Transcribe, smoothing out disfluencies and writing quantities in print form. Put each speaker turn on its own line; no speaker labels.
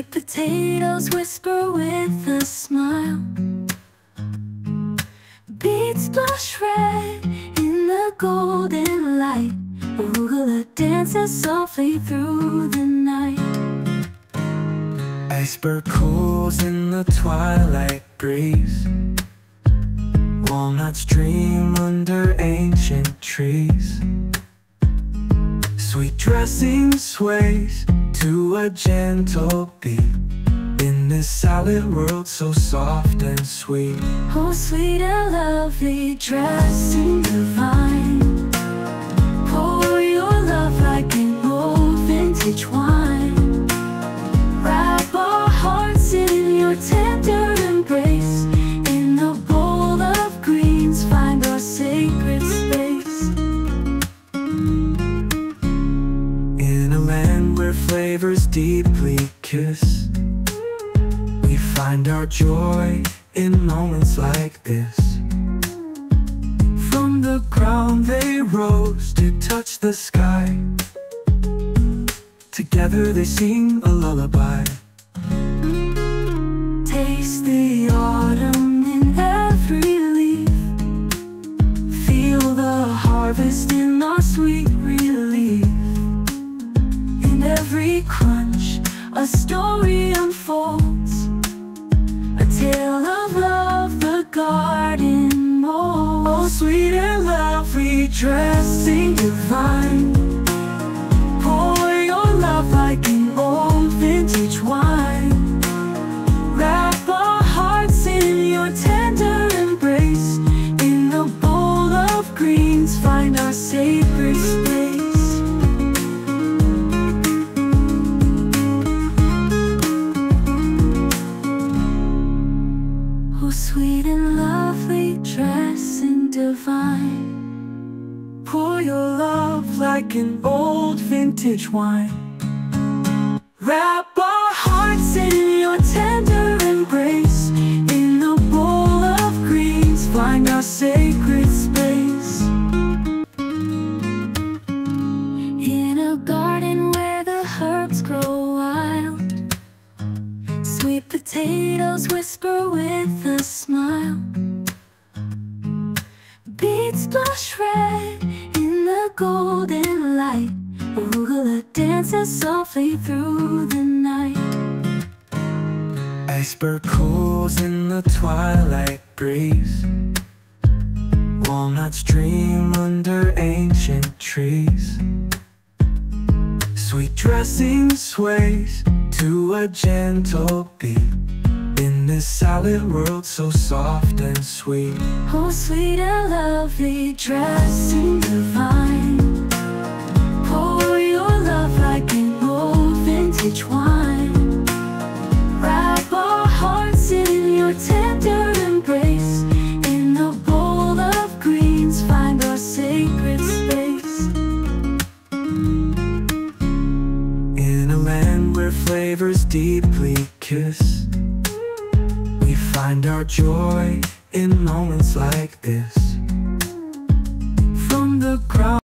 Sweet potatoes whisper with a smile. Beets blush red in the golden light. Arugula dances softly through the night.
Iceberg cools in the twilight breeze. Walnuts dream under ancient trees. Sweet dressing sways to a gentle beat in this silent world so soft and sweet.
Oh, sweet and lovely, dressing divine. Pour your love like an old vintage wine. Wrap our hearts in your tender embrace. In the bowl of greens, find our sacred space.
In a land where flavors deeply kiss, we find our joy in moments like this. From the ground they rose to touch the sky. Together they sing a lullaby.
Taste the autumn in every leaf. Feel the harvest in our sweet relief. In every crunch, a story unfolds, a tale of love the garden molds.
Oh, sweet and lovely, dressing divine.
Pour your love like an old vintage wine. Wrap our hearts in your tender embrace. In the bowl of greens, find our sacred space. Oh, sweet and lovely, dressing divine.
Pour your love like an old vintage wine.
Wrap our hearts in your tender embrace. In the bowl of greens, find our sacred space. In a garden where the herbs grow wild, sweet potatoes whisper with a smile. Beets blush red in the golden light. Arugula dances softly through the night.
Iceberg cools in the twilight breeze. Walnuts dream under ancient trees. Sweet dressing sways to a gentle beat in this silent world so soft and sweet.
Oh, sweet and lovely, dressing divine. Pour your love like an old vintage wine. Wrap our hearts in your tender embrace. In the bowl of greens, find our sacred space.
In a land where flavors deeply kiss, we find our joy in moments like this. From the ground